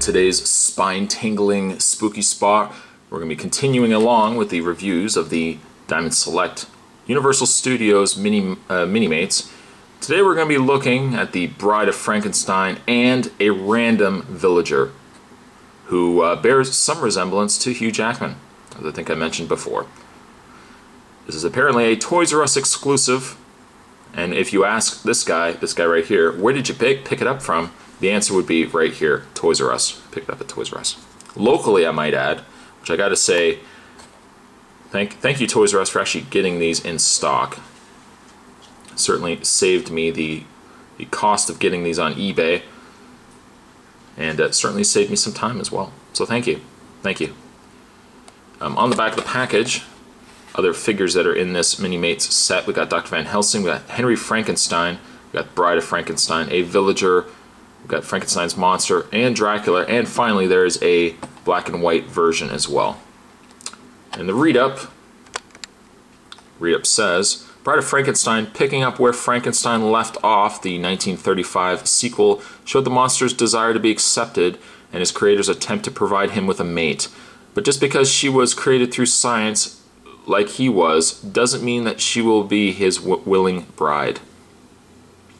today's spine-tingling spooky spot. We're going to be continuing along with the reviews of the Diamond Select Universal Studios Minimates. Today we're going to be looking at the Bride of Frankenstein and a random villager who bears some resemblance to Hugh Jackman, as I think I mentioned before. This is apparently a Toys R Us exclusive, and if you ask this guy right here, where did you pick it up from? The answer would be right here, Toys R Us. Picked it up at Toys R Us. Locally, I might add, which I gotta say, thank you Toys R Us for actually getting these in stock. It certainly saved me the cost of getting these on eBay, and it certainly saved me some time as well. So thank you. Thank you. On the back of the package, other figures that are in this Minimates set, we got Dr. Van Helsing, we got Henry Frankenstein, we got Bride of Frankenstein, a villager, we've got Frankenstein's monster, and Dracula, and finally there's a black and white version as well. And the read-up says, Bride of Frankenstein, picking up where Frankenstein left off, the 1935 sequel showed the monster's desire to be accepted and his creator's attempt to provide him with a mate. But just because she was created through science like he was, doesn't mean that she will be his willing bride.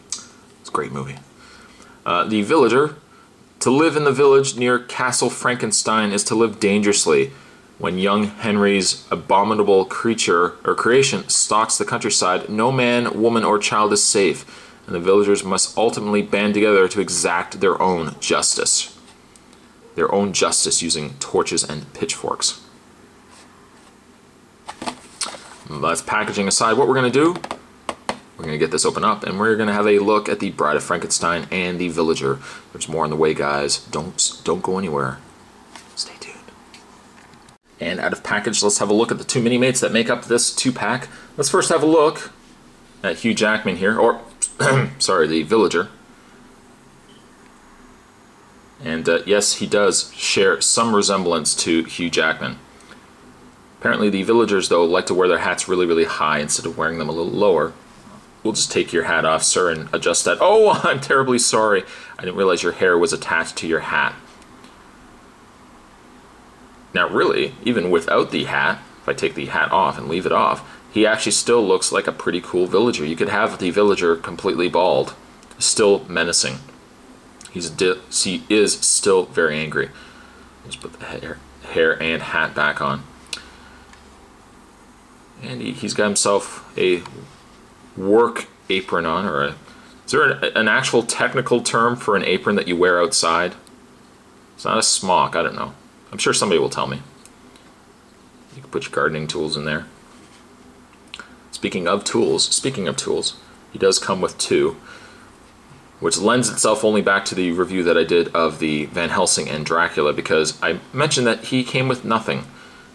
It's a great movie. The villager. To live in the village near Castle Frankenstein is to live dangerously. When young Henry's abominable creation stalks the countryside, no man, woman, or child is safe, and the villagers must ultimately band together to exact their own justice. Their own justice using torches and pitchforks. That's packaging aside. What we're going to do, we're going to get this open up and we're going to have a look at the Bride of Frankenstein and the Villager. There's more on the way, guys. Don't go anywhere. Stay tuned. And out of package, let's have a look at the two Minimates that make up this two-pack. Let's first have a look at Hugh Jackman here, or sorry, the Villager. And yes, he does share some resemblance to Hugh Jackman. Apparently the villagers, though, like to wear their hats really, really high instead of wearing them a little lower. We'll just take your hat off, sir, and adjust that. Oh, I'm terribly sorry. I didn't realize your hair was attached to your hat. Now, really, even without the hat, if I take the hat off and leave it off, he actually still looks like a pretty cool villager. You could have the villager completely bald, still menacing. He is still very angry. Let's put the hair and hat back on. And he's got himself a work apron on, or is there an actual technical term for an apron that you wear outside? It's not a smock, I don't know. I'm sure somebody will tell me. You can put your gardening tools in there. Speaking of tools, he does come with two, which lends itself only back to the review that I did of the Van Helsing and Dracula, because I mentioned that he came with nothing.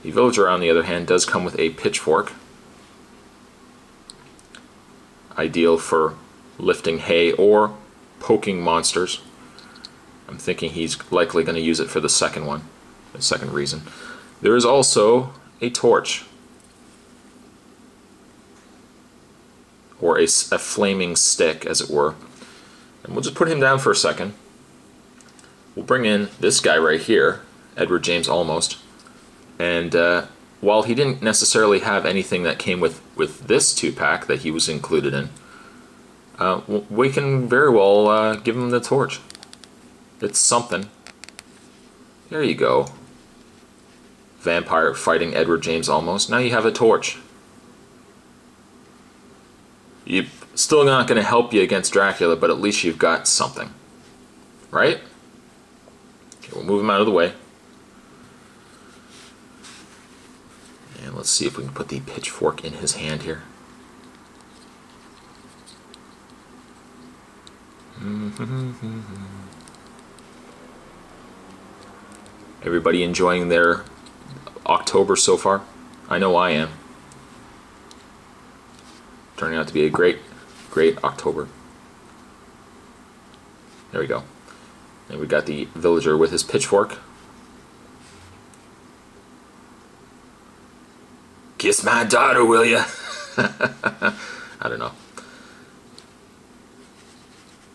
The villager, on the other hand, does come with a pitchfork, ideal for lifting hay or poking monsters. I'm thinking he's likely going to use it for the second one, the second reason. There is also a torch, or a flaming stick, as it were. And we'll just put him down for a second. We'll bring in this guy right here, Edward James Olmos. And while he didn't necessarily have anything that came with this two-pack that he was included in, we can very well give him the torch. It's something. There you go. Vampire fighting Edward James Olmos. Now you have a torch. You're still not going to help you against Dracula, but at least you've got something. Right? Okay, we'll move him out of the way. And let's see if we can put the pitchfork in his hand here. Everybody enjoying their October so far? I know I am. Turning out to be a great October. There we go. And we got the villager with his pitchfork. Kiss my daughter, will ya? I don't know.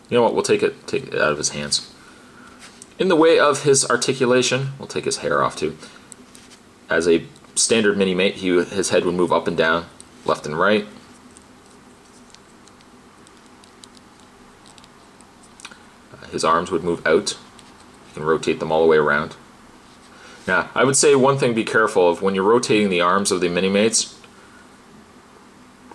You know what? We'll take it out of his hands. In the way of his articulation, we'll take his hair off too. As a standard Minimate, his head would move up and down, left and right. His arms would move out. You can rotate them all the way around. Now, I would say one thing, be careful of when you're rotating the arms of the Minimates.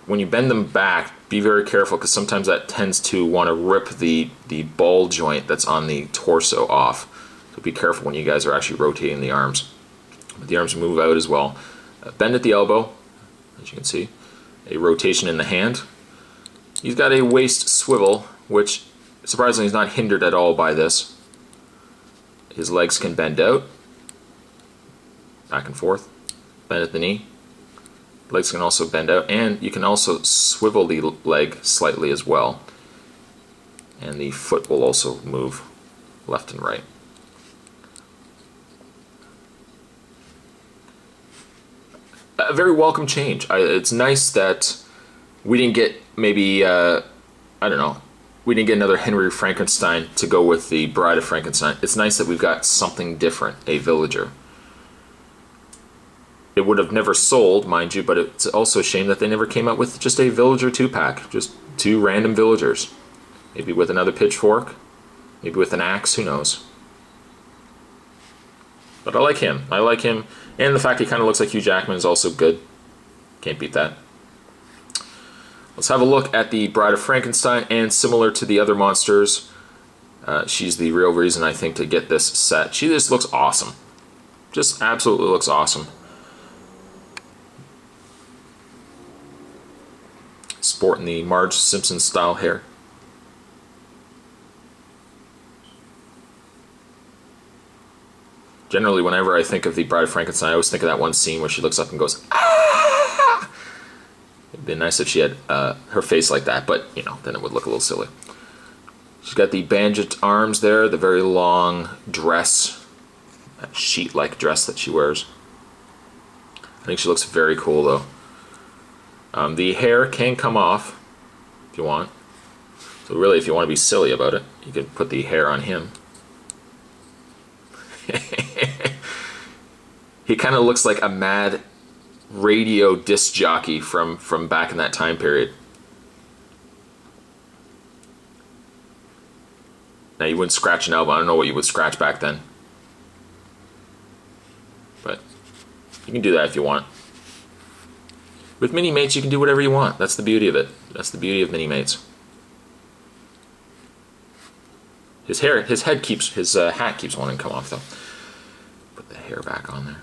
When you bend them back, be very careful, because sometimes that tends to want to rip the ball joint that's on the torso off. So be careful when you guys are actually rotating the arms. But the arms move out as well. Bend at the elbow, as you can see. A rotation in the hand. He's got a waist swivel, which surprisingly is not hindered at all by this. His legs can bend out, back and forth, bend at the knee. Legs can also bend out, and you can also swivel the leg slightly as well. And the foot will also move left and right. A very welcome change. It's nice that we didn't get maybe, I don't know, we didn't get another Henry Frankenstein to go with the Bride of Frankenstein. It's nice that we've got something different, a villager. It would have never sold, mind you, but it's also a shame that they never came out with just a villager 2-pack. Just 2 random villagers. Maybe with another pitchfork, maybe with an axe, who knows. But I like him. I like him. And the fact he kind of looks like Hugh Jackman is also good. Can't beat that. Let's have a look at the Bride of Frankenstein, and similar to the other monsters, she's the real reason, I think, to get this set. She just looks awesome. Just absolutely looks awesome. Sporting the Marge Simpson style hair. Generally, whenever I think of the Bride of Frankenstein, I always think of that one scene where she looks up and goes, "Ah!" It'd be nice if she had her face like that, but, you know, then it would look a little silly. She's got the bandaged arms there, the very long dress, that sheet-like dress that she wears. I think she looks very cool, though. The hair can come off if you want. So really, if you want to be silly about it, you can put the hair on him. He kind of looks like a mad radio disc jockey from back in that time period. Now, you wouldn't scratch an elbow. I don't know what you would scratch back then. But you can do that if you want. With Minimates, you can do whatever you want. That's the beauty of it. That's the beauty of Minimates. His hat keeps wanting to come off, though. Put the hair back on there.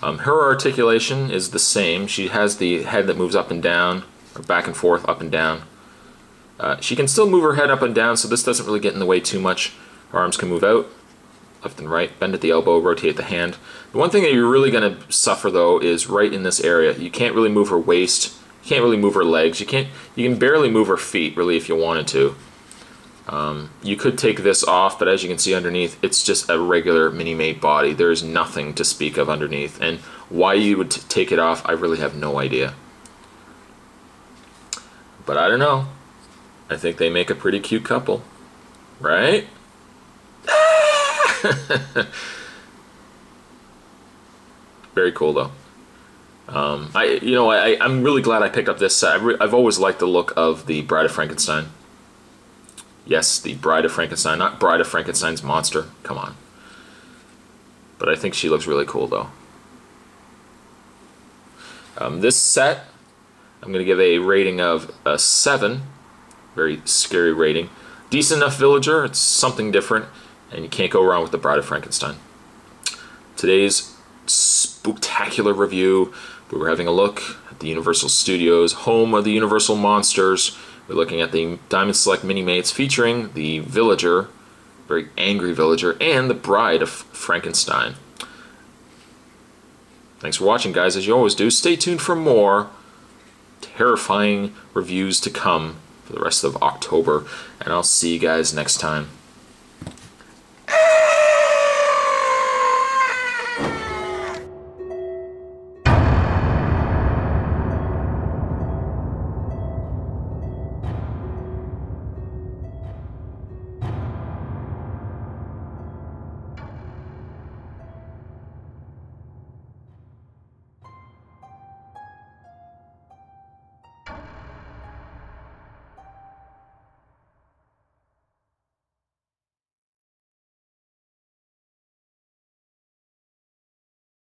Her articulation is the same. She has the head that moves up and down, or back and forth, up and down. She can still move her head up and down, so this doesn't really get in the way too much. Her arms can move out, left and right, bend at the elbow, rotate the hand. The one thing that you're really going to suffer, though, is right in this area. You can't really move her waist. You can't really move her legs. You can barely move her feet, really, if you wanted to. You could take this off, but as you can see underneath, it's just a regular Minimate body. There's nothing to speak of underneath, and why you would take it off, I really have no idea. But I don't know. I think they make a pretty cute couple, right? Very cool, though. I'm really glad I picked up this set. I've always liked the look of the Bride of Frankenstein. Yes, the Bride of Frankenstein, not Bride of Frankenstein's monster. Come on. But I think she looks really cool, though. This set, I'm going to give a rating of a 7. Very scary rating. Decent enough villager. It's something different, and you can't go wrong with the Bride of Frankenstein. Today's spooktacular review, we were having a look at the Universal Studios, home of the Universal Monsters. We're looking at the Diamond Select Minimates featuring the villager, very angry villager, and the Bride of Frankenstein. Thanks for watching, guys. As you always do, stay tuned for more terrifying reviews to come for the rest of October, and I'll see you guys next time.